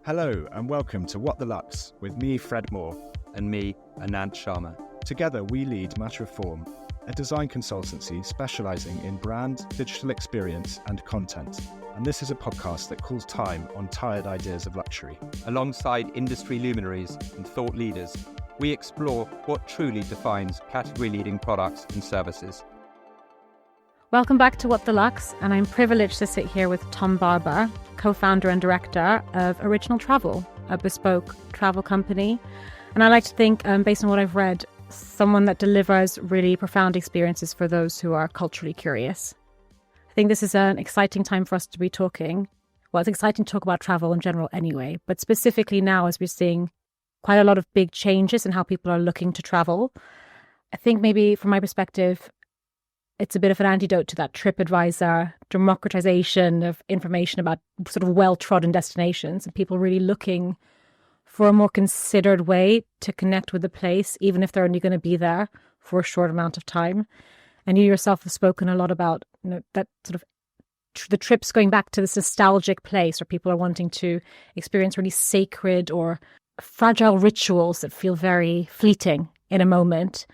Hello and welcome to What the Lux with me, Fred Moore. And me, Anand Sharma. Together we lead Matter of Form, a design consultancy specialising in brand, digital experience and content. And this is a podcast that calls time on tired ideas of luxury. Alongside industry luminaries and thought leaders, we explore what truly defines category-leading products and services. Welcome back to What the Lux, and I'm privileged to sit here with Tom Barber, co-founder and director of Original Travel, a bespoke travel company. And I like to think, based on what I've read, someone that delivers really profound experiences for those who are culturally curious. I think this is an exciting time for us to be talking. Well, it's exciting to talk about travel in general anyway, but specifically now as we're seeing quite a lot of big changes in how people are looking to travel. I think maybe from my perspective, it's a bit of an antidote to that TripAdvisor democratization of information about sort of well-trodden destinations and people really looking for a more considered way to connect with the place, even if they're only going to be there for a short amount of time. And you yourself have spoken a lot about, that sort of the trips going back to this nostalgic place where people are wanting to experience really sacred or fragile rituals that feel very fleeting in a moment.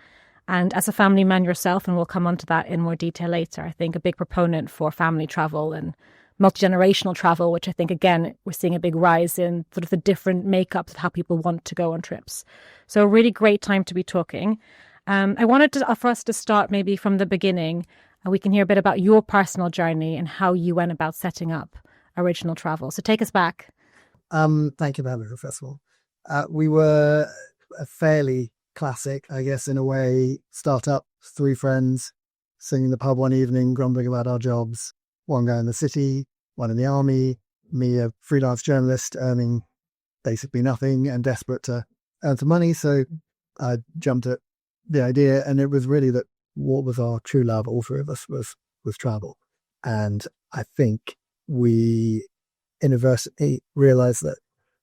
And as a family man yourself, and we'll come on to that in more detail later, I think a big proponent for family travel and multi-generational travel, which I think, again, we're seeing a big rise in sort of the different makeups of how people want to go on trips. So a really great time to be talking. I wanted for us to start maybe from the beginning, and we can hear a bit about your personal journey and how you went about setting up Original Travel. So take us back. Thank you for having me, first of all. We were a fairly classic, I guess, in a way, startup, three friends, sitting in the pub one evening, grumbling about our jobs. One guy in the city, one in the army, me, a freelance journalist, earning basically nothing and desperate to earn some money. So I jumped at the idea, and it was really that what was our true love, all three of us, was travel. And I think we inadvertently realized that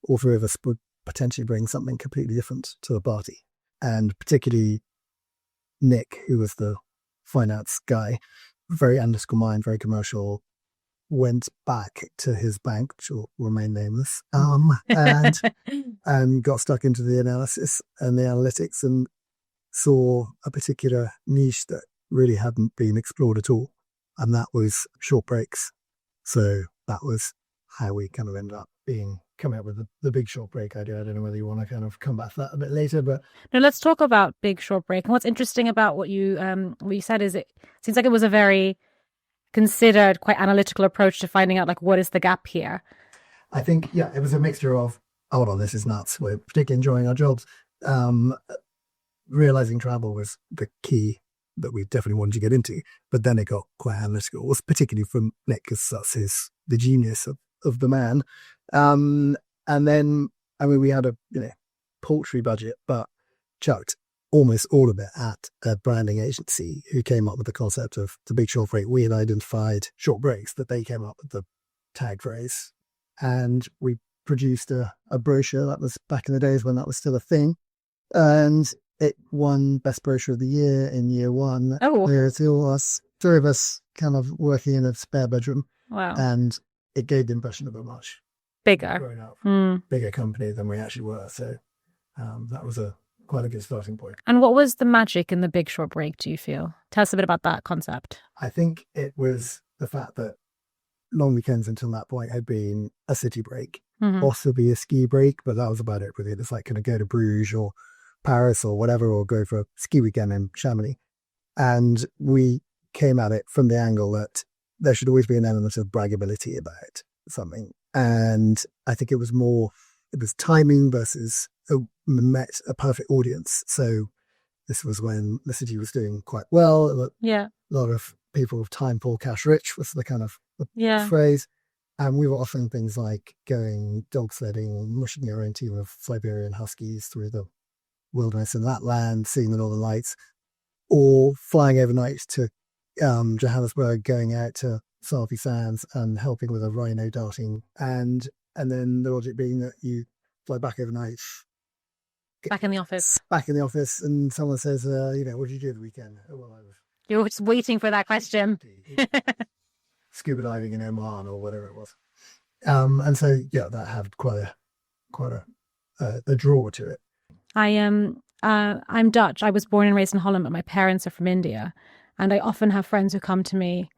all three of us would potentially bring something completely different to the party. And particularly Nick, who was the finance guy, very analytical mind, very commercial, went back to his bank, which will remain nameless, and got stuck into the analysis and the analytics and saw a particular niche that really hadn't been explored at all. And that was short breaks. So that was how we kind of ended up coming up with the big short break idea. I don't know whether you want to kind of come back to that a bit later, but no, let's talk about big short break. And what's interesting about what you said is it seems like it was a very considered, quite analytical approach to finding out like what is the gap here. I think it was a mixture of hold on, this is nuts. We're particularly enjoying our jobs. Realizing travel was the key that we definitely wanted to get into, but then it got quite analytical. It was particularly from Nick, because that's the genius of the man. And then, we had a paltry budget, but chucked almost all of it at a branding agency who came up with the concept of the big short break. We had identified short breaks, that they came up with the tag phrase, and we produced a brochure. That was back in the days when that was still a thing, and it won Best Brochure of the Year in year one. Oh, there's all us, three of us, kind of working in a spare bedroom. Wow! And it gave the impression of a much bigger company than we actually were. So that was quite a good starting point. And what was the magic in the big short break, do you feel? Tell us a bit about that concept. I think it was the fact that long weekends until that point had been a city break, possibly a ski break, but that was about it really. It's like, can I go to Bruges or Paris or whatever, or go for a ski weekend in Chamonix? And we came at it from the angle that there should always be an element of braggability about something. And I think it was timing versus met a perfect audience. So this was when the city was doing quite well. Yeah. A lot of people with time poor, cash rich was the kind of phrase. And we were offering things like going dog sledding, mushing your own team of Siberian Huskies through the wilderness in that land, seeing the Northern Lights, or flying overnight to Johannesburg, going out to Selfie Sands and helping with a rhino darting, and then the logic being that you fly back overnight, back in the office, and someone says, what did you do the weekend? Oh, well, you're just waiting for that question. Scuba diving in Oman or whatever it was, and so that had quite quite a draw to it. I'm Dutch. I was born and raised in Holland, but my parents are from India. And I often have friends who come to me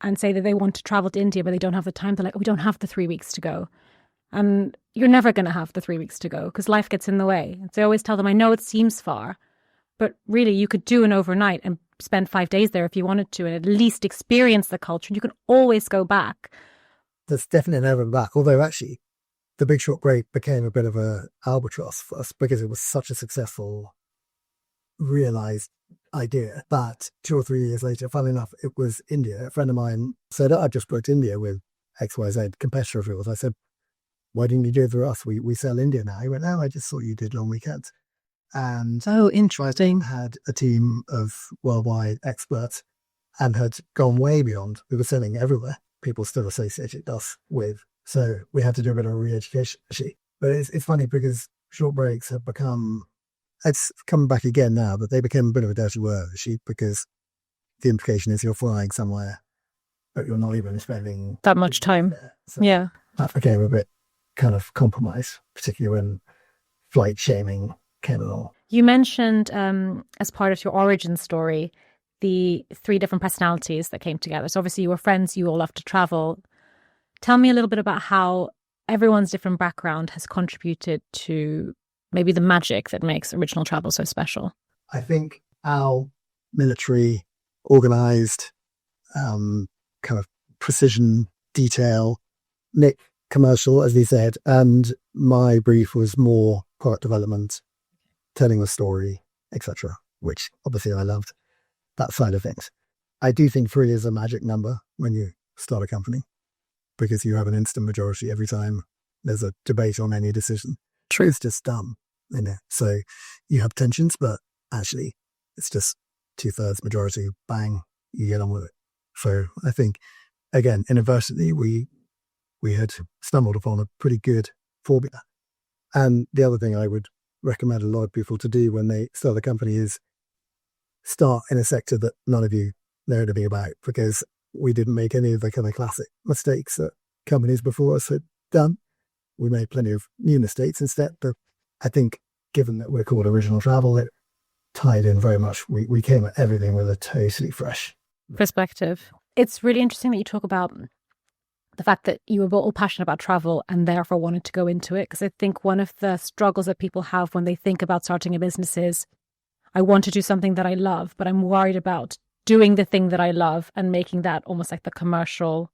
and say that they want to travel to India, but they don't have the time. They're like, we don't have the 3 weeks to go. And you're never going to have the 3 weeks to go because life gets in the way. And so I always tell them, I know it seems far, but really you could do an overnight and spend 5 days there if you wanted to and at least experience the culture. And you can always go back. There's definitely never back. Although actually, The Big Short Break became a bit of a albatross for us because it was such a successful, realized idea that 2 or 3 years later, funnily enough, it was India. A friend of mine said, I just booked India with XYZ, competitor of yours. I said, why didn't you do it through us? We sell India now. He went, no, I just thought you did long weekends. And so interesting. Had a team of worldwide experts and had gone way beyond. We were selling everywhere. People still associated us with. So we had to do a bit of a re-education. But it's funny because short breaks have become, it's coming back again now, but they became a bit of a dirty word, because the implication is you're flying somewhere, but you're not even spending that much time. So yeah. That became a bit kind of compromised, particularly when flight shaming came along. You mentioned as part of your origin story, the 3 different personalities that came together. So obviously you were friends, you all love to travel. Tell me a little bit about how everyone's different background has contributed to maybe the magic that makes original travel so special. I think Al, military, organized, kind of precision, detail. Nick, commercial, as he said. And my brief was more product development, telling a story, etc., which obviously I loved, that side of things. I do think 3 is a magic number when you start a company because you have an instant majority every time there's a debate on any decision. True. It's just dumb, So you have tensions, but actually it's just 2/3 majority, bang, you get on with it. So I think, again, inadvertently, we had stumbled upon a pretty good formula. And the other thing I would recommend a lot of people to do when they start a company is start in a sector that none of you know anything about, because we didn't make any of the kind of classic mistakes that companies before us had done. We made plenty of new mistakes instead, but I think given that we're called Original Travel, it tied in very much. We came at everything with a totally fresh perspective. It's really interesting that you talk about the fact that you were all passionate about travel and therefore wanted to go into it, because I think one of the struggles that people have when they think about starting a business is, I want to do something that I love, but I'm worried about doing the thing that I love and making that almost like the commercial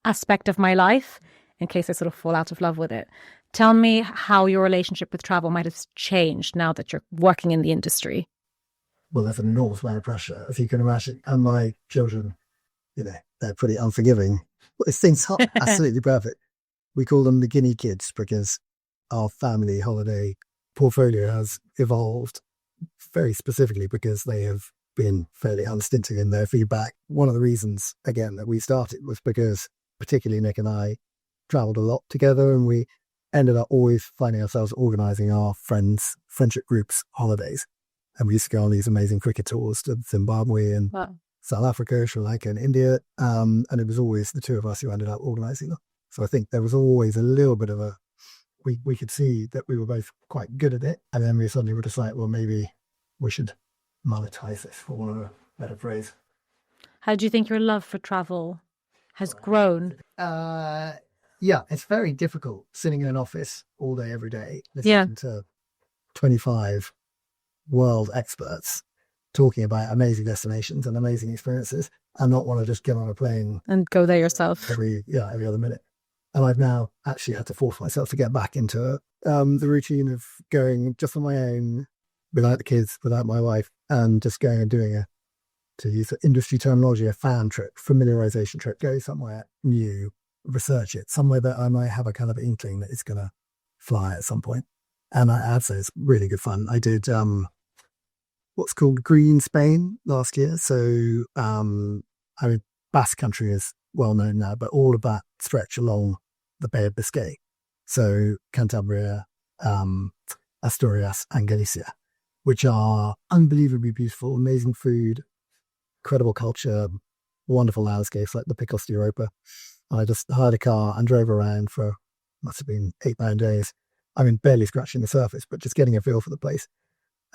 aspect of my life in case I sort of fall out of love with it. Tell me how your relationship with travel might have changed now that you're working in the industry. Well, there's an enormous amount of pressure, as you can imagine. And my children, they're pretty unforgiving. This thing's absolutely perfect. We call them the guinea kids because our family holiday portfolio has evolved very specifically because they have been fairly unstinted in their feedback. One of the reasons, again, that we started was because particularly Nick and I traveled a lot together, and we ended up always finding ourselves organizing our friendship groups holidays. And we used to go on these amazing cricket tours to Zimbabwe and South Africa, Sri Lanka and India. And it was always the 2 of us who ended up organizing them. So I think there was always a little bit of we could see that we were both quite good at it. And then we suddenly were just like, well, maybe we should monetize this, for want of a better phrase. How do you think your love for travel has grown? Yeah, it's very difficult sitting in an office all day, every day, listening to 25 world experts talking about amazing destinations and amazing experiences, and not want to just get on a plane and go there yourself every other minute. And I've now actually had to force myself to get back into the routine of going just on my own, without the kids, without my wife, and just going and doing to use the industry terminology, a fan trip, familiarization trip, go somewhere new, research it, somewhere that I might have a kind of inkling that it's going to fly at some point. And I have to say it's really good fun. I did what's called Green Spain last year. So, Basque Country is well known now, but all of that stretch along the Bay of Biscay. So Cantabria, Asturias and Galicia, which are unbelievably beautiful, amazing food, incredible culture, wonderful landscapes like the Picos de Europa. I just hired a car and drove around for must have been 8-9 days. I mean, barely scratching the surface, but just getting a feel for the place.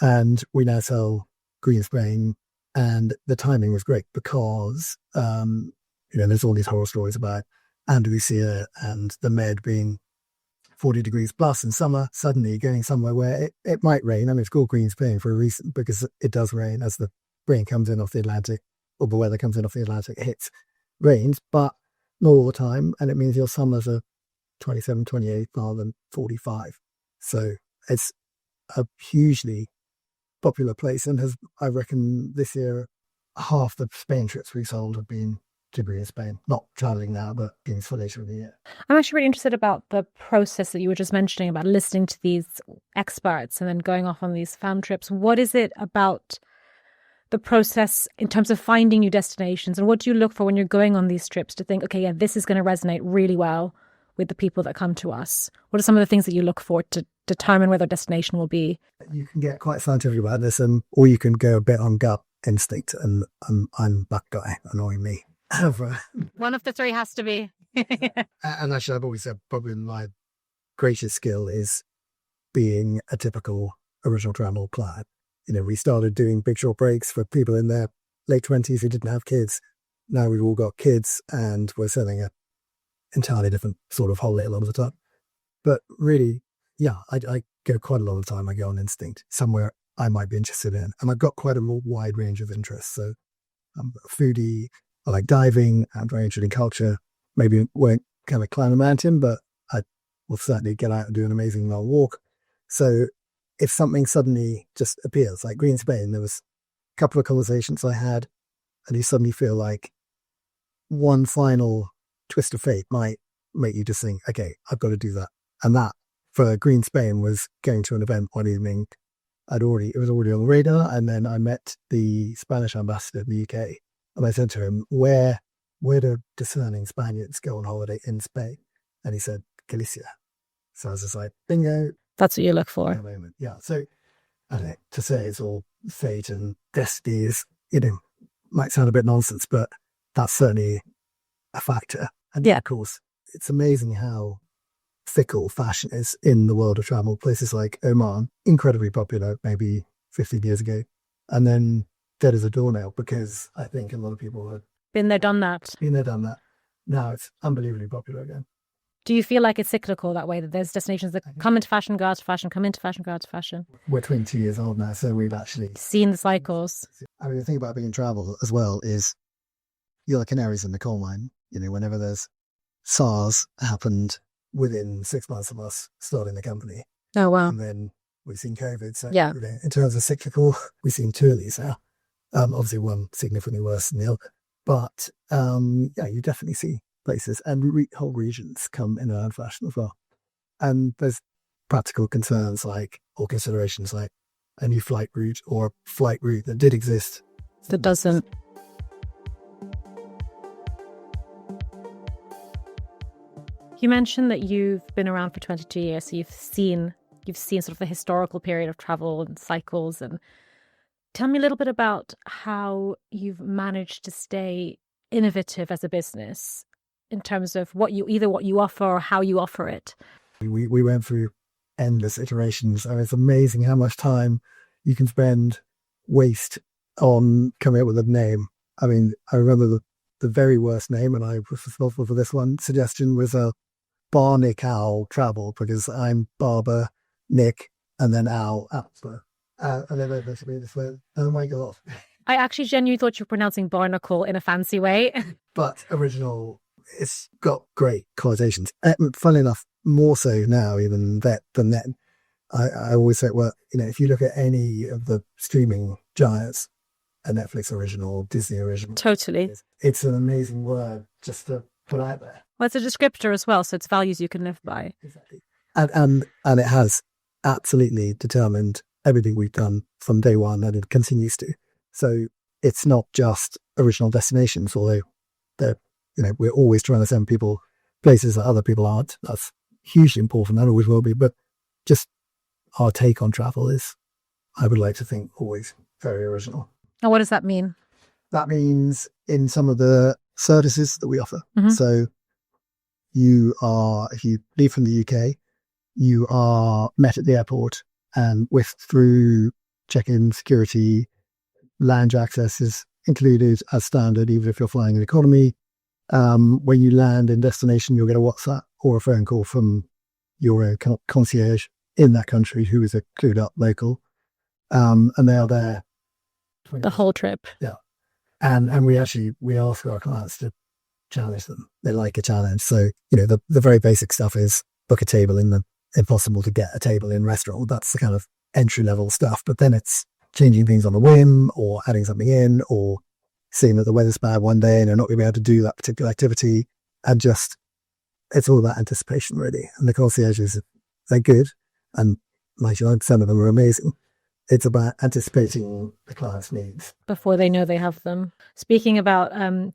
And we now sell Green Spain, and the timing was great because, there's all these horror stories about Andalusia and the Med being 40 degrees plus in summer, suddenly going somewhere where it might rain. I mean, it's called Green Spain for a reason, because it does rain as the rain comes in off the Atlantic, or the weather comes in off the Atlantic, it hits, rains, but not all the time. And it means your summers are 27, 28 rather than 45. So it's a hugely popular place, and I reckon this year, half the Spain trips we sold have been to Green Spain. Not traveling now, but being for later in the year. I'm actually really interested about the process that you were just mentioning about listening to these experts and then going off on these fam trips. What is it about the process in terms of finding new destinations, and what do you look for when you're going on these trips to think, okay, yeah, this is going to resonate really well with the people that come to us? What are some of the things that you look for to determine where the destination will be? You can get quite scientific about this, or you can go a bit on gut instinct, and I'm that guy, annoying me. One of the three has to be. And actually, I've always said probably my greatest skill is being a typical original travel client. We started doing big short breaks for people in their late 20s who didn't have kids. Now we've all got kids, and we're selling a entirely different sort of holiday a lot of the time. But really, yeah, I go quite a lot of the time. I go on instinct, somewhere I might be interested in. And I've got quite a wide range of interests. So I'm a foodie, I like diving, I'm very interested in culture. Maybe won't kind of climb a mountain, but I will certainly get out and do an amazing long walk. So if something suddenly just appears, like Green Spain, there was a couple of conversations I had, and you suddenly feel like one final twist of fate might make you just think, okay, I've got to do that. And that, for Green Spain, was going to an event one evening. It was already on the radar, and then I met the Spanish ambassador in the UK, and I said to him, where do discerning Spaniards go on holiday in Spain? And he said, Galicia. So I was just like, bingo. That's what you look for. At the moment. Yeah. So I don't know, to say it's all fate and destiny is, might sound a bit nonsense, but that's certainly a factor. And yeah, of course, it's amazing how fickle fashion is in the world of travel. Places like Oman, incredibly popular maybe 15 years ago, and then dead as a doornail, because I think a lot of people have been there, done that. Now it's unbelievably popular again. Do you feel like it's cyclical that way, that there's destinations that come into fashion, go out to fashion, come into fashion, go out to fashion? We're 22 years old now, so we've actually seen the cycles. I mean, the thing about being in travel as well is you're the canaries in the coal mine. Whenever there's SARS happened within 6 months of us starting the company. Oh, wow. And then we've seen COVID. So yeah. In terms of cyclical, we've seen two of these now. Obviously one significantly worse than the other. But you definitely see places and whole regions come in and out of fashion as well. And there's practical concerns or considerations like a new flight route or a flight route that did exist that doesn't. You mentioned that you've been around for 22 years, so you've seen sort of the historical period of travel and cycles. And tell me a little bit about how you've managed to stay innovative as a business in terms of what you offer or how you offer it. We went through endless iterations. I mean, it's amazing how much time you can waste on coming up with a name. I mean, I remember the very worst name, and I was responsible for this one. Suggestion was a Bar Nick Owl Travel, because I'm Barber, Nick, and then Owl. And then eventually this went, oh my God. I actually genuinely thought you were pronouncing Barnacle in a fancy way. But original, it's got great connotations. Funnily enough, more so now even than then. I always say, well, if you look at any of the streaming giants, a Netflix original, Disney original. Totally. It's an amazing word just to put out there. Well, it's a descriptor as well, so it's values you can live by. Exactly. And it has absolutely determined everything we've done from day one, and it continues to. So it's not just original destinations, although we're always trying to send people places that other people aren't. That's hugely important. That always will be. But just our take on travel is, I would like to think, always very original. Now, what does that mean? That means in some of the services that we offer. Mm-hmm. So if you leave from the UK, you are met at the airport and whisked through check-in, security, lounge access is included as standard, even if you're flying in economy. When you land in destination, you'll get a WhatsApp or a phone call from your concierge in that country who is a clued up local. And they are there The whole trip. Yeah. And we ask our clients to challenge them. They like a challenge. So, the very basic stuff is book a table in the impossible to get a table in restaurant. That's the kind of entry level stuff. But then it's changing things on a whim or adding something in or seeing that the weather's bad one day and they're not going to be able to do that particular activity. And just, it's all about anticipation really. And the concierges, they're good. And 99% of them are amazing. It's about anticipating the client's needs before they know they have them. Speaking about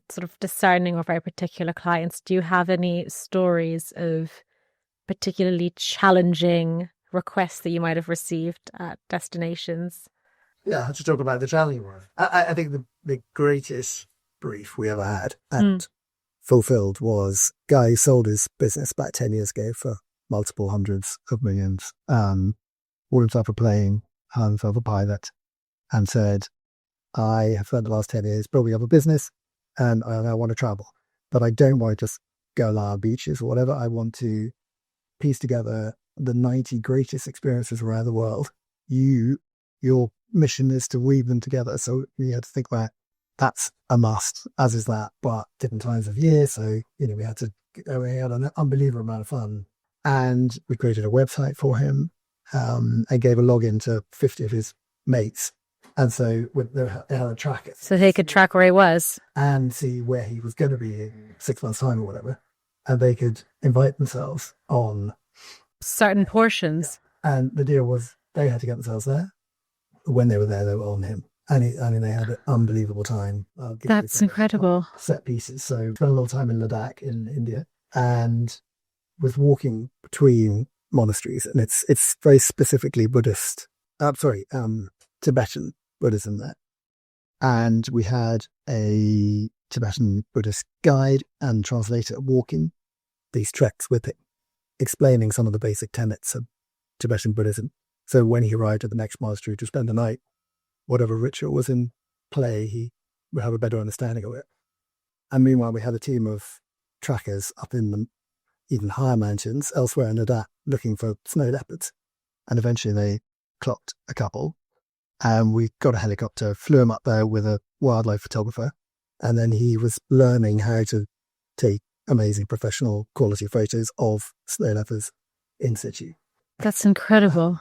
sort of discerning or very particular clients, do you have any stories of particularly challenging requests that you might have received at destinations? Yeah, to talk about the challenging one. I think the greatest brief we ever had and fulfilled was a guy who sold his business about 10 years ago for multiple hundreds of millions. Bought himself a plane, had himself a pilot, and said, I have spent the last 10 years building up a business and I want to travel. But I don't want to just go lie on beaches or whatever. I want to piece together the 90 greatest experiences around the world. Your mission is to weave them together. So we had to think about that's a must, as is that, but different times of year. So, we had an unbelievable amount of fun. And we created a website for him and gave a login to 50 of his mates. And so they had a tracker. So they could track where he was. And see where he was going to be in 6 months' time or whatever. And they could invite themselves on certain portions. Yeah. And the deal was they had to get themselves there. When they were there, they were on him. And they had an unbelievable time. That's incredible. Set pieces. So spent a lot of time in Ladakh in India and was walking between monasteries. And it's very specifically Tibetan Buddhism there. And we had a Tibetan Buddhist guide and translator walking these treks with him, explaining some of the basic tenets of Tibetan Buddhism. So when he arrived at the next monastery to spend the night, whatever ritual was in play, he would have a better understanding of it. And meanwhile, we had a team of trackers up in the even higher mountains elsewhere in Ladakh looking for snow leopards. And eventually they clocked a couple. And we got a helicopter, flew him up there with a wildlife photographer. And then he was learning how to take amazing professional quality photos of snow leopards in situ. That's incredible.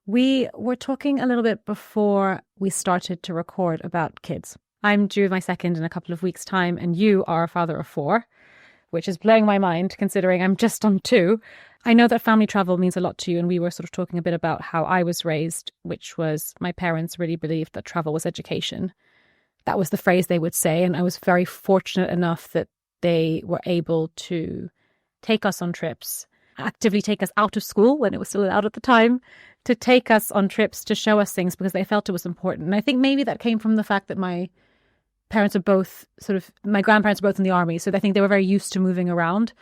We were talking a little bit before we started to record about kids. I'm due my second in a couple of weeks' time, and you are a father of 4, which is blowing my mind considering I'm just on 2. I know that family travel means a lot to you, and we were sort of talking a bit about how I was raised, which was my parents really believed that travel was education. That was the phrase they would say, and I was very fortunate enough that they were able to take us on trips, actively take us out of school when it was still allowed at the time, to take us on trips to show us things because they felt it was important. And I think maybe that came from the fact that my grandparents were both in the army, so I think they were very used to moving around.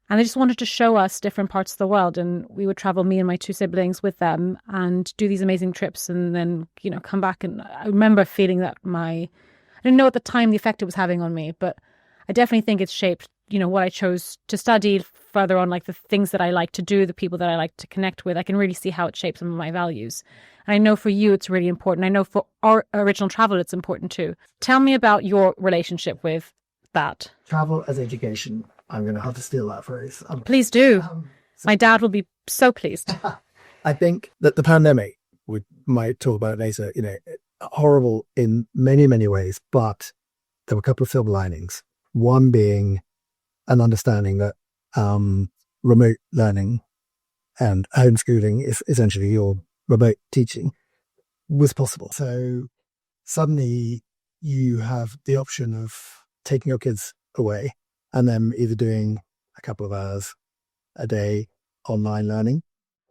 And they just wanted to show us different parts of the world. And we would travel, me and my 2 siblings, with them and do these amazing trips and then, come back. And I remember feeling that I didn't know at the time the effect it was having on me, but I definitely think it's shaped, what I chose to study further on, like the things that I like to do, the people that I like to connect with. I can really see how it shapes some of my values. And I know for you, it's really important. I know for our original travel, it's important too. Tell me about your relationship with that. Travel as education. I'm going to have to steal that phrase. Please do. My dad will be so pleased. I think that the pandemic, we might talk about it later, horrible in many, many ways, but there were a couple of silver linings. One being an understanding that remote learning and homeschooling, is essentially your remote teaching, was possible. So suddenly you have the option of taking your kids away and then either doing a couple of hours a day online learning,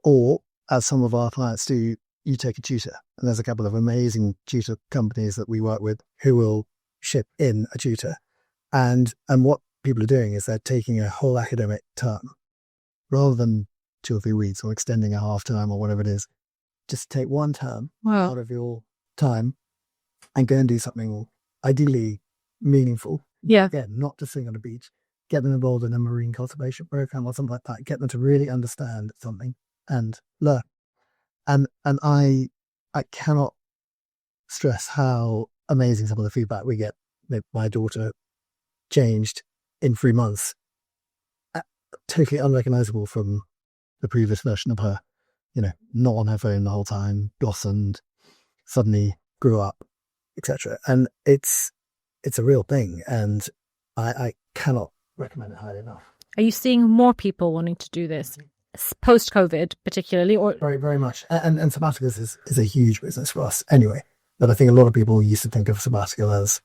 or as some of our clients do, you take a tutor. And there's a couple of amazing tutor companies that we work with who will ship in a tutor. And what people are doing is they're taking a whole academic term rather than 2 or 3 weeks or extending a half term or whatever it is. Just take one term out of your time and go and do something ideally meaningful. Yeah. Again, not just sitting on a beach. Get them involved in a marine conservation program or something like that. Get them to really understand something and learn. And I cannot stress how amazing some of the feedback we get. My daughter changed in 3 months, totally unrecognizable from the previous version of her. Not on her phone the whole time, blossomed, suddenly grew up, etc. And it's a real thing, and I cannot recommend it highly enough. Are you seeing more people wanting to do this post-COVID, particularly, or very, very much? And sabbaticals is a huge business for us anyway. But I think a lot of people used to think of sabbatical as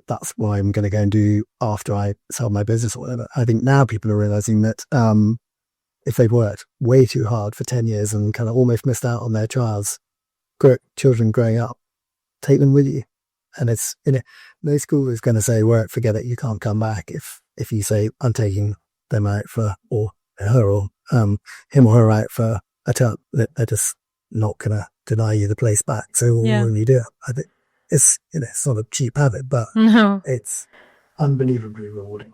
that's what I'm going to go and do after I sell my business or whatever. I think now people are realizing that if they've worked way too hard for 10 years and kind of almost missed out on their children growing up, take them with you. And it's, no school is going to say, work, forget it, you can't come back if you say, I'm taking them out for, or her or him or her out for a term. They're just not going to deny you the place back. So when you do it, I think it's, it's not a cheap habit, but no, it's unbelievably rewarding.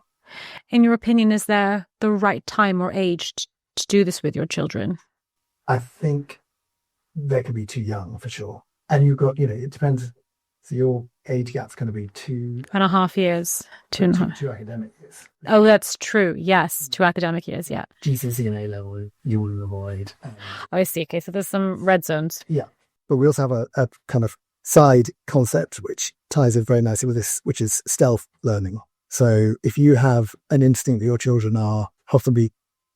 In your opinion, is there the right time or age to do this with your children? I think they could be too young for sure. And you've got, it depends. So your age gap's going to be 2.5 years. 2.5. 2 academic years. Oh, that's true. Yes, 2 academic years, yeah. GCSE and A-level, you will avoid. Oh, I see. Okay, so there's some red zones. Yeah. But we also have a kind of side concept which ties in very nicely with this, which is stealth learning. So if you have an instinct that your children are possibly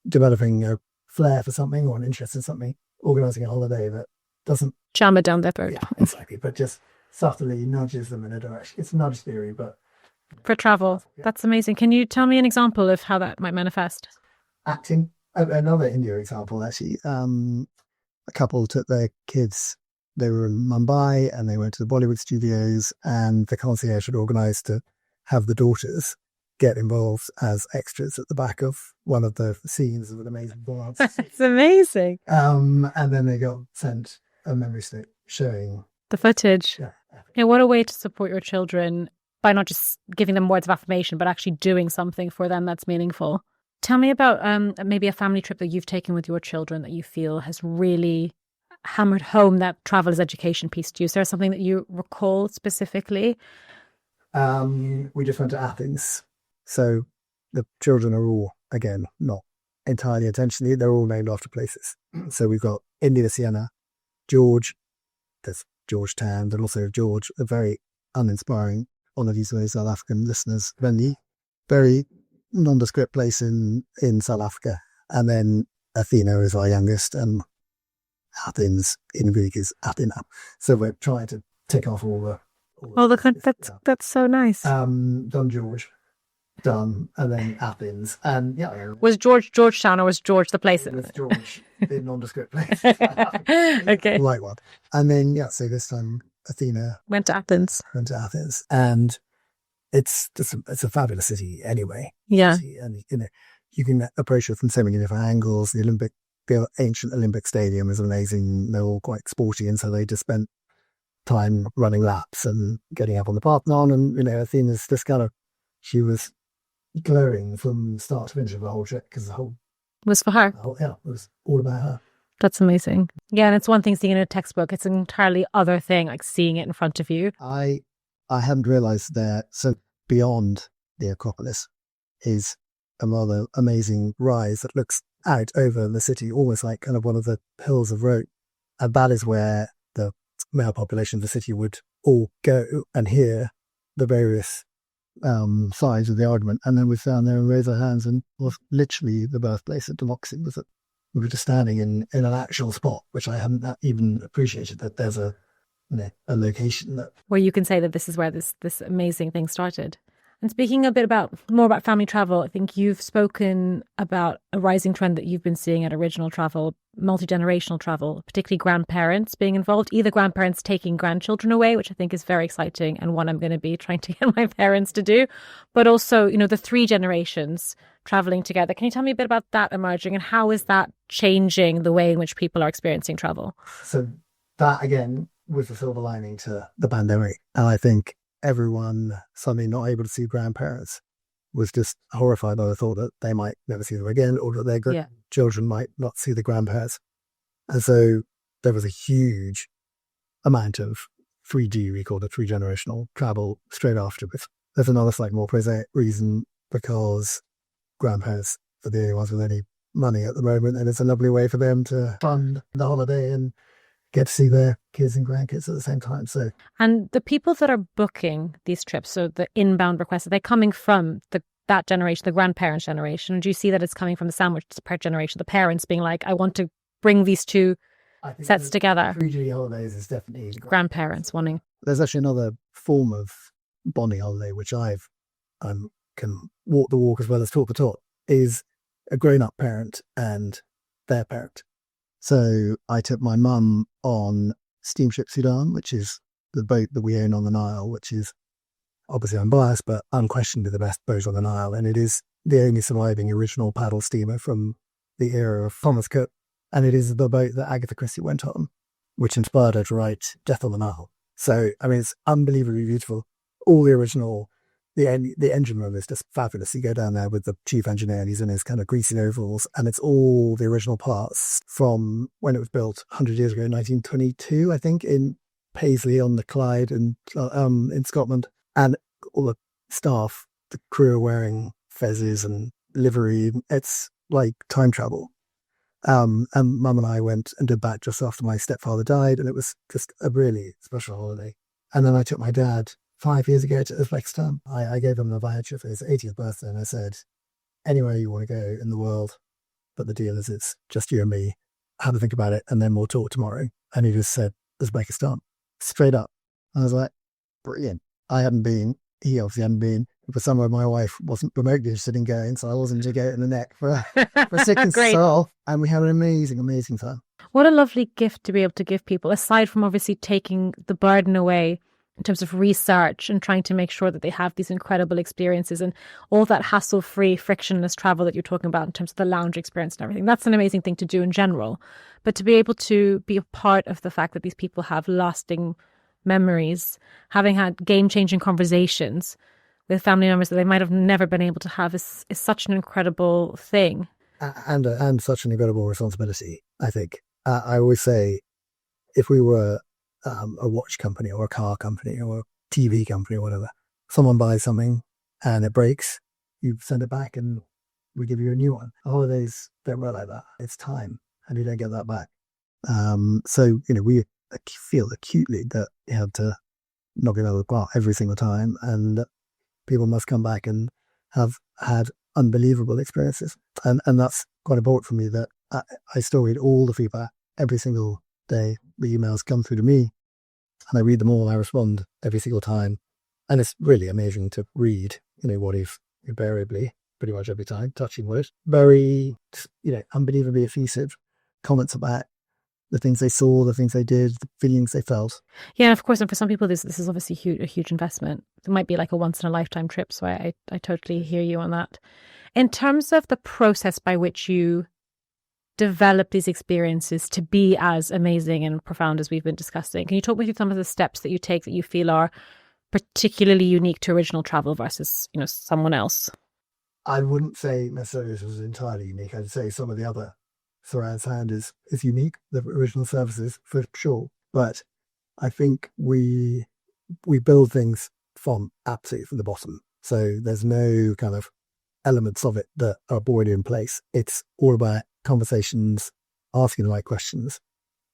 developing a flair for something or an interest in something, organising a holiday that doesn't jam it down their throat. Yeah, exactly. But just subtly nudges them in a direction. It's nudge theory, but for travel. Yeah. That's amazing. Can you tell me an example of how that might manifest? Acting. Another India example, actually. A couple took their kids. They were in Mumbai and they went to the Bollywood studios, and the concierge had organised to have the daughters get involved as extras at the back of one of the scenes of an amazing dance. It's amazing. And then they got sent a memory stick showing the footage. Yeah, what a way to support your children by not just giving them words of affirmation, but actually doing something for them that's meaningful. Tell me about maybe a family trip that you've taken with your children that you feel has really hammered home that travel as education piece to you. Is there something that you recall specifically? We just went to Athens. So the children are all, again, not entirely intentionally, they're all named after places. So we've got India, Siena, George, there's Georgetown, and also George, a very uninspiring, one of these South African listeners, very nondescript place in South Africa. And then Athena is our youngest, and Athens in Greek is Athena. So we're trying to tick off all the that's so nice. Done George, done, and then Athens, and was Georgetown, or was George the place? It was George, the nondescript place. Okay, right one. And then so this time Athena went to Athens, and it's a fabulous city anyway. Yeah, and you can approach it from so many different angles. The ancient Olympic Stadium is amazing. They're all quite sporty, and so they just spent time running laps and getting up on the Parthenon. And Athena's this kind of, she was glowing from start to finish of the whole trip because the whole was for her. It was all about her. That's amazing. Yeah, and it's one thing seeing it in a textbook; it's an entirely other thing, like seeing it in front of you. I hadn't realised that. So beyond the Acropolis is a rather amazing rise that looks out over the city, almost like kind of one of the hills of Rome. And that is where the male population of the city would all go and hear the various sides of the argument. And then we found there and raised our hands, and was literally the birthplace of democracy. We were just standing in an actual spot, which I hadn't even appreciated, that there's a location that where you can say that this is where this amazing thing started. And speaking a bit more about family travel, I think you've spoken about a rising trend that you've been seeing at Original Travel, multi-generational travel, particularly grandparents being involved, either grandparents taking grandchildren away, which I think is very exciting and one I'm going to be trying to get my parents to do, but also, the three generations traveling together. Can you tell me a bit about that emerging and how is that changing the way in which people are experiencing travel? So that, again, was the silver lining to the pandemic. And I think everyone suddenly not able to see grandparents was just horrified by the thought that they might never see them again, or that their children might not see the grandparents. And so there was a huge amount of 3G, we call it three-generational travel, straight afterwards. There's another slightly more prosaic reason, because grandparents are the only ones with any money at the moment, and it's a lovely way for them to fund the holiday and get to see their kids and grandkids at the same time. And the people that are booking these trips, so the inbound requests, are they coming from that generation, the grandparents' generation? Do you see that it's coming from the sandwich generation, the parents being like, I want to bring these two sets together? 3G holidays is definitely grandparents wanting. There's actually another form of bonding holiday, which I've can walk the walk as well as talk the talk, is a grown-up parent and their parent. So I took my mum on Steamship Sudan, which is the boat that we own on the Nile, which is, obviously I'm biased, but unquestionably the best boat on the Nile. And it is the only surviving original paddle steamer from the era of Thomas Cook. And it is the boat that Agatha Christie went on, which inspired her to write Death on the Nile. So, I mean, it's unbelievably beautiful. All the original, the engine room is just fabulous. You go down there with the chief engineer and he's in his kind of greasy overalls, and it's all the original parts from when it was built 100 years ago, 1922, I think, in Paisley on the Clyde in Scotland. And all the staff, the crew are wearing fezzes and livery. It's like time travel. And Mum and I went and did that just after my stepfather died, and it was just a really special holiday. And then I took my dad 5 years ago to Uzbekistan. I gave him a voucher for his 80th birthday, and I said, anywhere you want to go in the world, but the deal is it's just you and me. Have a think about it, and then we'll talk tomorrow. And he just said, Uzbekistan, straight up. I was like, brilliant. I hadn't been, he obviously hadn't been. For somewhere my wife wasn't remotely interested in going, so I wasn't to go in the neck for a sick and soul. And we had an amazing, amazing time. What a lovely gift to be able to give people, aside from obviously taking the burden away in terms of research and trying to make sure that they have these incredible experiences and all that hassle-free, frictionless travel that you're talking about in terms of the lounge experience and everything. That's an amazing thing to do in general. But to be able to be a part of the fact that these people have lasting memories, having had game-changing conversations with family members that they might have never been able to have is such an incredible thing. And such an incredible responsibility, I think. I always say, if we were a watch company or a car company or a TV company or whatever, someone buys something and it breaks, you send it back and we give you a new one. Holidays don't work like that. It's time and you don't get that back. So, we feel acutely that you have to knock it out of the park every single time, and people must come back and have had unbelievable experiences. And that's quite important for me, that I still read all the feedback every single day. The emails come through to me and I read them all. I respond every single time. And it's really amazing to read, what if invariably, pretty much every time, touching wood, very, unbelievably effusive comments about the things they saw, the things they did, the feelings they felt. Yeah, of course. And for some people, this is obviously a huge investment. It might be like a once in a lifetime trip. So I totally hear you on that. In terms of the process by which you develop these experiences to be as amazing and profound as we've been discussing, can you talk me through some of the steps that you take that you feel are particularly unique to Original Travel versus, someone else? I wouldn't say necessarily this was entirely unique. I'd say some of the other surround sound is unique, the original services for sure. But I think we build things from the bottom. So there's no kind of elements of it that are already in place. It's all about conversations, asking the right questions,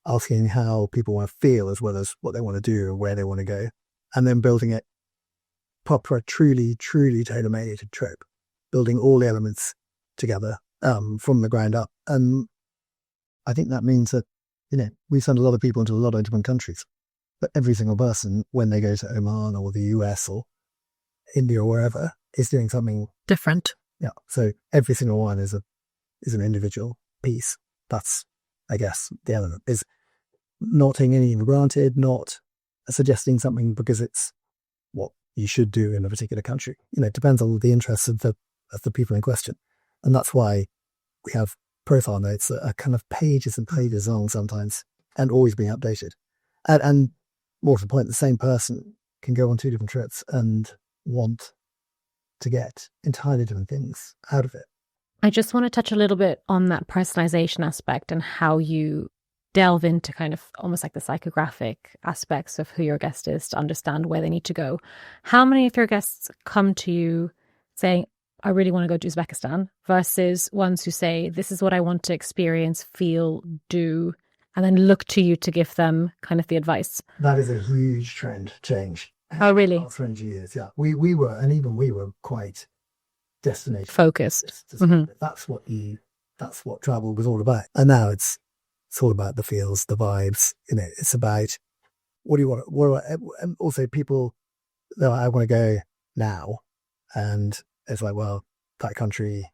asking how people want to feel as well as what they want to do or where they want to go, and then building it proper, truly tailor-made trip, building all the elements together from the ground up. And I think that means that, we send a lot of people into a lot of different countries, but every single person, when they go to Oman or the US, or India or wherever is doing something Different. Yeah. So every single one is an individual piece. That's, I guess, the element is not taking anything for granted, not suggesting something because it's what you should do in a particular country. It depends on the interests of the people in question. And that's why we have profile notes that are kind of pages and pages long sometimes and always being updated. And more to the point, the same person can go on 2 different trips and want to get entirely different things out of it. I just want to touch a little bit on that personalization aspect and how you delve into kind of almost like the psychographic aspects of who your guest is to understand where they need to go. How many of your guests come to you saying, I really want to go to Uzbekistan, versus ones who say, this is what I want to experience, feel, do, and then look to you to give them kind of the advice? That is a huge trend change. Oh, really? Last 20 years, yeah. We were, and even we were quite destination Focused. That's what travel was all about. And now it's all about the feels, the vibes. It's about what do you want? And also people, they're like, I want to go now, and it's like, well, that country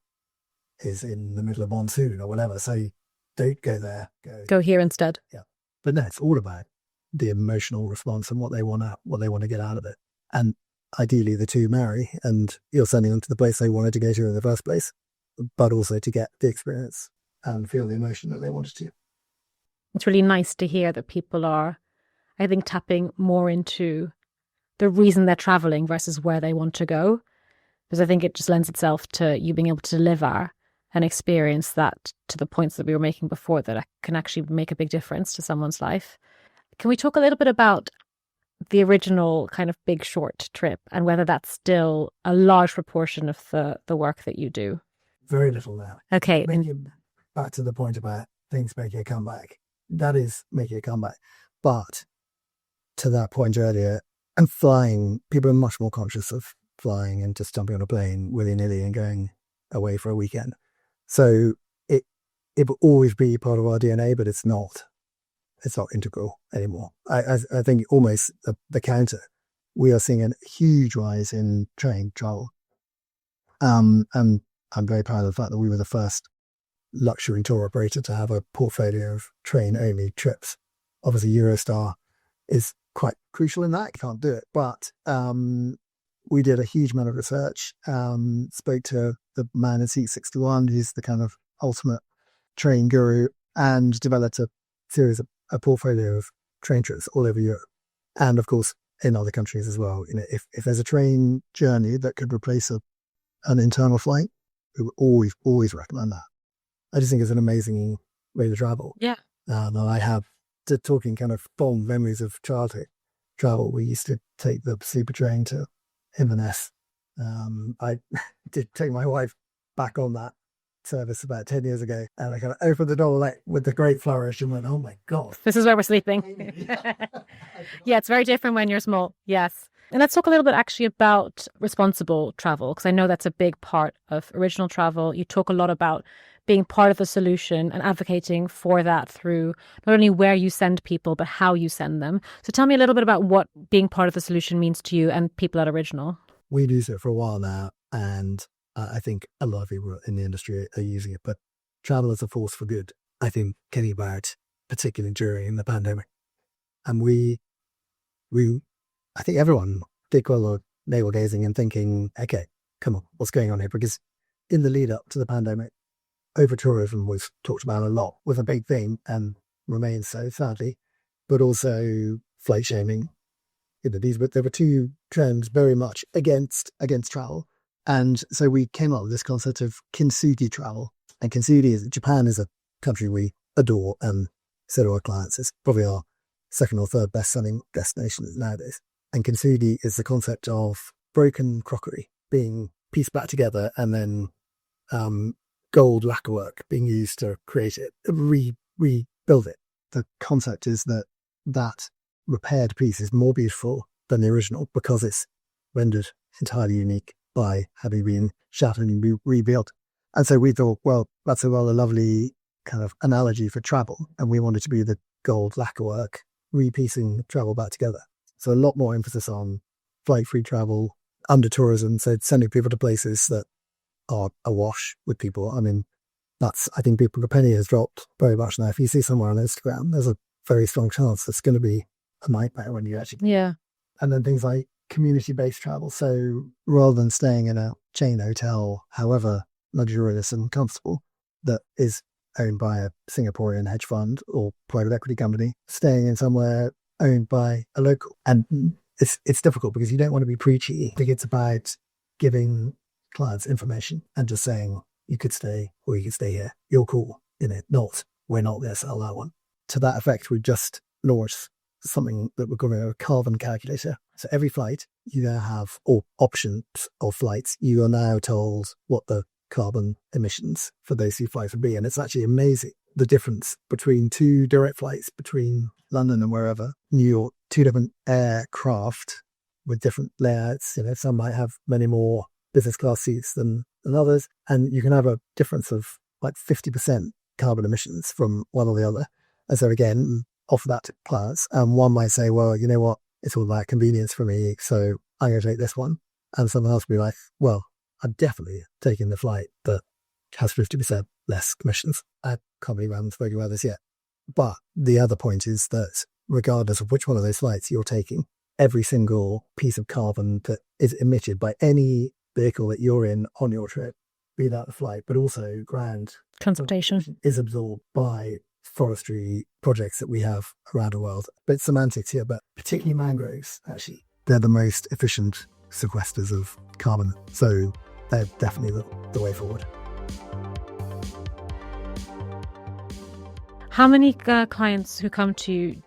is in the middle of monsoon or whatever, so don't go there. Go here instead. Yeah, but no, it's all about the emotional response and what they want to get out of it. And ideally the two marry and you're sending them to the place they wanted to go to in the first place, but also to get the experience and feel the emotion that they wanted to. It's really nice to hear that people are, I think, tapping more into the reason they're traveling versus where they want to go, because I think it just lends itself to you being able to deliver an experience that, to the points that we were making before, that can actually make a big difference to someone's life. Can we talk a little bit about the original kind of Big Short trip and whether that's still a large proportion of the work that you do? Very little now. Okay. Back to the point about things making a comeback. That is making a comeback. But to that point earlier, and flying, people are much more conscious of flying and just jumping on a plane willy-nilly and going away for a weekend. So it will always be part of our DNA, but it's not integral anymore. I think almost the counter, we are seeing a huge rise in train travel. And I'm very proud of the fact that we were the first luxury tour operator to have a portfolio of train-only trips. Obviously, Eurostar is quite crucial in that. You can't do it. But we did a huge amount of research, spoke to the man in seat 61, who's the kind of ultimate train guru, and developed a series of a portfolio of train trips all over Europe. And of course, in other countries as well. If there's a train journey that could replace an internal flight, we would always recommend that. I just think it's an amazing way to travel. Yeah. And I have, talking kind of fond memories of childhood travel, we used to take the super train to Inverness. I did take my wife back on that service about 10 years ago, and I kind of opened the door with the great flourish and went, oh my God. This is where we're sleeping. Yeah, it's very different when you're small. Yes. And let's talk a little bit actually about responsible travel, because I know that's a big part of original travel. You talk a lot about being part of the solution and advocating for that through not only where you send people, but how you send them. So tell me a little bit about what being part of the solution means to you and people at Original. We do so for a while now, and I think a lot of people in the industry are using it, but travel is a force for good, I think, came about, particularly during the pandemic. And I think everyone did quite a lot of navel gazing and thinking, okay, come on, what's going on here? Because in the lead up to the pandemic, over-tourism was talked about a lot, was a big theme and remains so, sadly, but also flight shaming. There were two trends very much against travel. And so we came up with this concept of kintsugi travel. And Japan is a country we adore, and so do our clients. It's probably our second or third best-selling destination nowadays. And kintsugi is the concept of broken crockery being pieced back together and then gold lacquerwork being used to create it, rebuild it. The concept is that repaired piece is more beautiful than the original because it's rendered entirely unique by having been shattered and rebuilt. And so we thought, well, that's a rather lovely kind of analogy for travel. And we wanted to be the gold lacquerwork, repiecing travel back together. So a lot more emphasis on flight-free travel, under tourism, so sending people to places that are awash with people. I mean, I think the penny has dropped very much now. If you see somewhere on Instagram, there's a very strong chance it's going to be a nightmare when you actually. Yeah. And then things like community-based travel. So rather than staying in a chain hotel, however luxurious and comfortable, that is owned by a Singaporean hedge fund or private equity company, staying in somewhere owned by a local. And it's difficult because you don't want to be preachy. I think it's about giving clients information and just saying, you could stay or you could stay here. You're cool. Not, we're not going to sell that one. To that effect, we've just launched something that we're calling a carbon calculator. So every flight you now have, or options of flights, you are now told what the carbon emissions for those 2 flights would be. And it's actually amazing the difference between 2 direct flights between London and wherever, New York, 2 different aircraft with different layouts. Some might have many more business class seats than others. And you can have a difference of like 50% carbon emissions from one or the other. And so again, offer that to clients. And one might say, well, you know what? It's all about convenience for me. So I'm going to take this one. And someone else will be like, well, I'm definitely taking the flight that has 50% less emissions. I can't believe I haven't spoken about this yet. But the other point is that regardless of which one of those flights you're taking, every single piece of carbon that is emitted by any vehicle that you're in on your trip, be that the flight, but also ground Transportation, is absorbed by forestry projects that we have around the world. A bit semantics here, but particularly mangroves, actually, they're the most efficient sequesters of carbon. So they're definitely the way forward. how many clients who come to you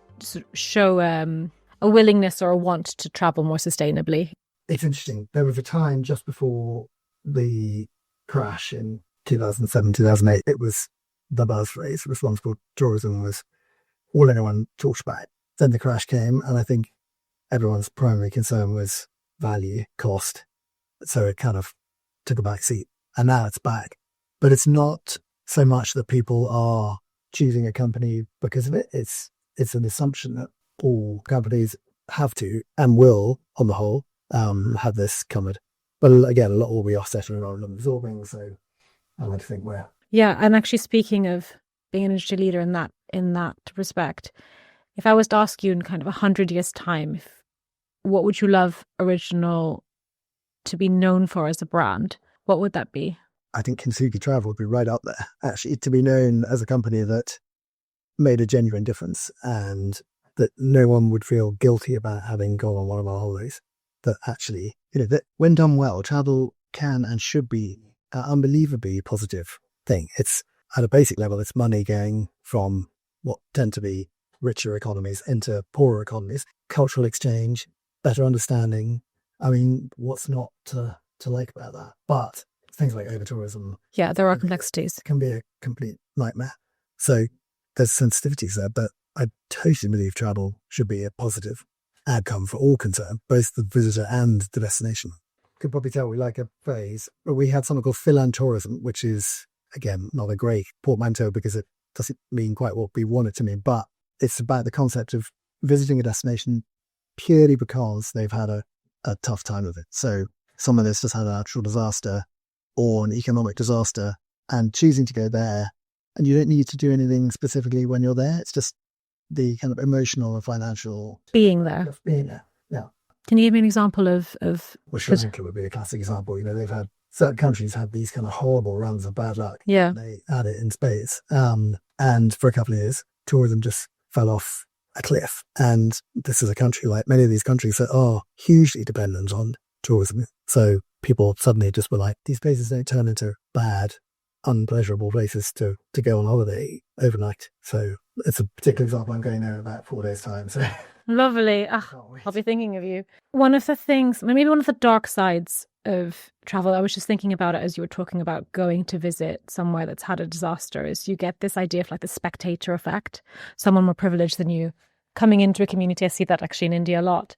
show a willingness or a want to travel more sustainably? It's interesting. There was a time just before the crash in 2007, 2008, it was the buzz phrase. Responsible tourism was all anyone talked about. Then the crash came, and I think everyone's primary concern was value, cost. So it kind of took a back seat, and now it's back. But it's not so much that people are choosing a company because of it. It's an assumption that all companies have to and will, on the whole, have this covered. But again, a lot will be offsetting and absorbing. So I like to think we're. Yeah, and actually, speaking of being an industry leader in that respect, if I was to ask you in kind of 100 years' time, what would you love Original to be known for as a brand? What would that be? I think Kintsugi Travel would be right up there. Actually, to be known as a company that made a genuine difference and that no one would feel guilty about having gone on one of our holidays. That actually, that when done well, travel can and should be an unbelievably positive thing. It's at a basic level, it's money going from what tend to be richer economies into poorer economies, cultural exchange, better understanding. I mean, what's not to like about that? But things like over-tourism. Yeah, there are complexities. Can be a complete nightmare. So there's sensitivities there, but I totally believe travel should be a positive outcome for all concerned, both the visitor and the destination. You could probably tell we like a phrase. We had something called philantourism, which is, again, not a great portmanteau because it doesn't mean quite what we want it to mean, but it's about the concept of visiting a destination purely because they've had a tough time with it. So someone that's just had a natural disaster or an economic disaster and choosing to go there, and you don't need to do anything specifically when you're there. It's just the kind of emotional and financial being there. Just being there, yeah. Can you give me an example of? Well, Sri Lanka would be a classic example. They've had certain countries have these kind of horrible runs of bad luck. Yeah, they had it in spades, and for a couple of years, tourism just fell off a cliff. And this is a country like many of these countries that are hugely dependent on tourism. So people suddenly just were like, these places don't turn into bad, unpleasurable places to go on holiday overnight. So it's a particular example. I'm going there in about 4 days' time. So lovely. I'll be thinking of you. One of the things, maybe one of the dark sides of travel, I was just thinking about it as you were talking about going to visit somewhere that's had a disaster, is you get this idea of like the spectator effect. Someone more privileged than you coming into a community. I see that actually in India a lot.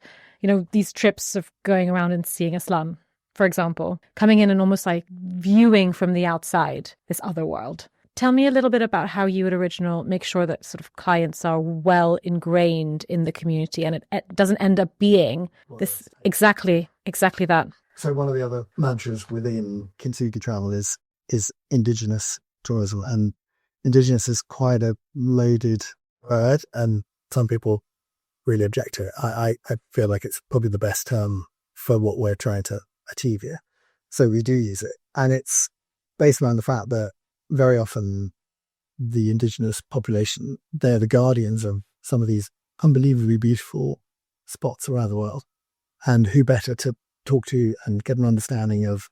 These trips of going around and seeing a slum, for example, coming in and almost like viewing from the outside this other world. Tell me a little bit about how you at Original make sure that sort of clients are well ingrained in the community and it doesn't end up being this exactly that. So one of the other mantras within Kintsugi travel is indigenous tourism, and indigenous is quite a loaded word, and some people really object to it. I feel like it's probably the best term for what we're trying to achieve here. So we do use it, and it's based around the fact that very often the indigenous population, they're the guardians of some of these unbelievably beautiful spots around the world. And who better to talk to and get an understanding of,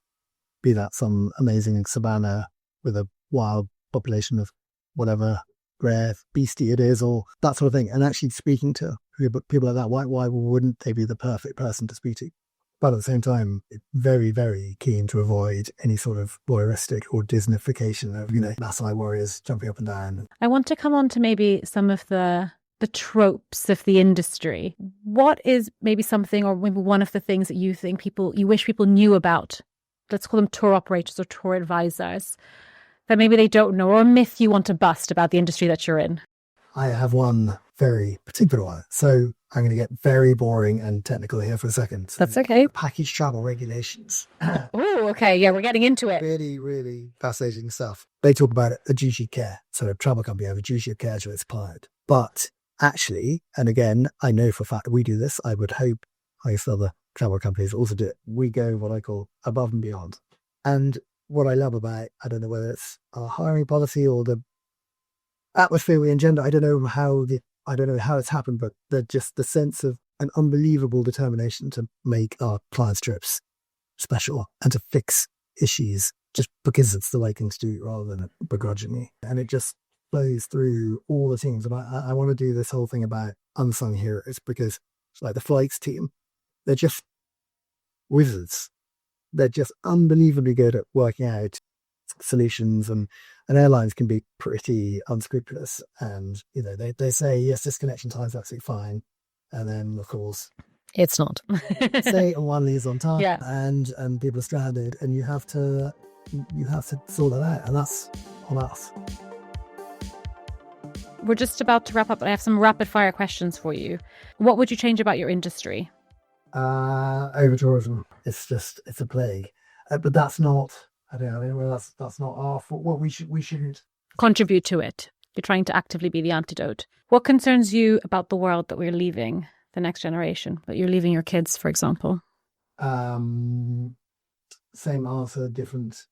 be that some amazing savannah with a wild population of whatever rare beastie it is, or that sort of thing. And actually speaking to people like that, why wouldn't they be the perfect person to speak to? But at the same time, very, very keen to avoid any sort of voyeuristic or Disneyfication of, Maasai warriors jumping up and down. I want to come on to maybe some of the tropes of the industry. What is maybe something, or maybe one of the things that you think you wish people knew about, let's call them tour operators or tour advisors, that maybe they don't know, or a myth you want to bust about the industry that you're in? I have one very particular one. So I'm going to get very boring and technical here for a second. That's okay. Package travel regulations. Oh, okay. Yeah, we're getting into it. Really, really fascinating stuff. They talk about a duty of care. So a travel company have a duty of care to its client. But actually, and again, I know for a fact that we do this. I would hope other travel companies also do it. We go what I call above and beyond. And what I love about, I don't know whether it's our hiring policy or the atmosphere we engender, I don't know how it's happened, but just the sense of an unbelievable determination to make our clients' trips special and to fix issues just because it's the right thing to do rather than begrudgingly. And it just flows through all the teams. And I want to do this whole thing about unsung heroes, because like the flights team, they're just wizards. They're just unbelievably good at working out solutions, and airlines can be pretty unscrupulous, and they say yes, this connection time is absolutely fine, and then of course it's not. say one leaves on time, yeah, and people are stranded, and you have to sort that out, and that's on us. We're just about to wrap up, but I have some rapid fire questions for you. What would you change about your industry? Over tourism. It's a plague, but that's not. I don't know. Well, that's not our fault. Well, we shouldn't contribute to it. You're trying to actively be the antidote. What concerns you about the world that we're leaving the next generation? That you're leaving your kids, for example. Same answer, different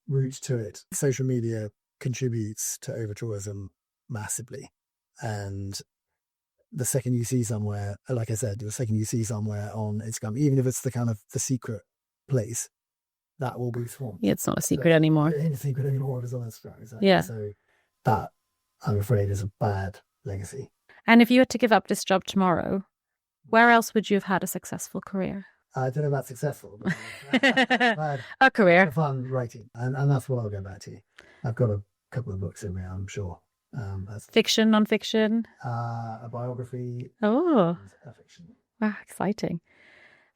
route to it. Social media contributes to over tourism massively, and the second you see somewhere, like I said, on Instagram, even if it's the kind of the secret place, that will be swamped. Yeah, it's not a secret anymore. It ain't a secret anymore. It's on Instagram. Exactly. Yeah. So that, I'm afraid, is a bad legacy. And if you had to give up this job tomorrow, where else would you have had a successful career? I don't know about successful, but a career. Fun writing. And that's what I'll go back to. I've got a couple of books in me, I'm sure. Fiction, non-fiction? A biography. Oh. And fiction. Wow, exciting.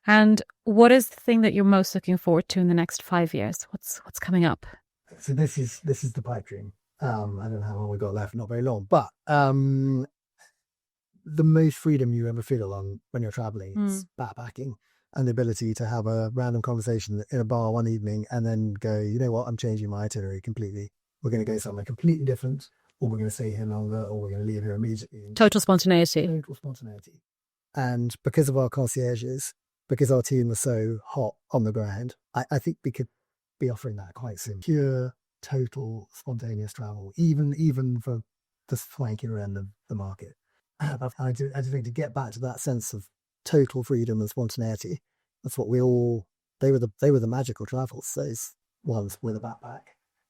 And what is the thing that you're most looking forward to in the next 5 years? What's coming up? So this is the pipe dream. I don't know how long we've got left, not very long. But the most freedom you ever feel on when you're traveling is backpacking, and the ability to have a random conversation in a bar one evening and then go, you know what, I'm changing my itinerary completely. We're going to go somewhere completely different, or we're going to stay here longer, or we're going to leave here immediately. Total spontaneity. Total spontaneity. And because of our concierges, because our team was so hot on the ground, I think we could be offering that quite soon. Pure, total, spontaneous travel, even for the swankier end of the market. I do think to get back to that sense of total freedom and spontaneity, that's what they were the magical travels, those ones with a backpack.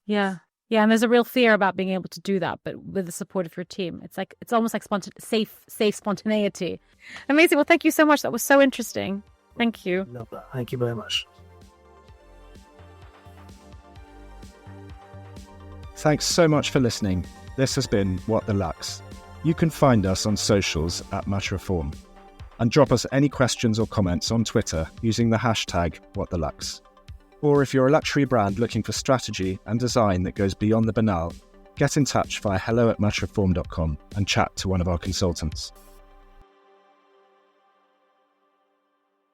Yeah. Yeah, and there's a real fear about being able to do that, but with the support of your team, it's almost like safe spontaneity. Amazing. Well, thank you so much. That was so interesting. Thank you. Love that. Thank you very much. Thanks so much for listening. This has been What the Lux. You can find us on socials at @Matchreform, and drop us any questions or comments on Twitter using the hashtag #WhatTheLux. Or if you're a luxury brand looking for strategy and design that goes beyond the banal, get in touch via hello@matchreform.com and chat to one of our consultants.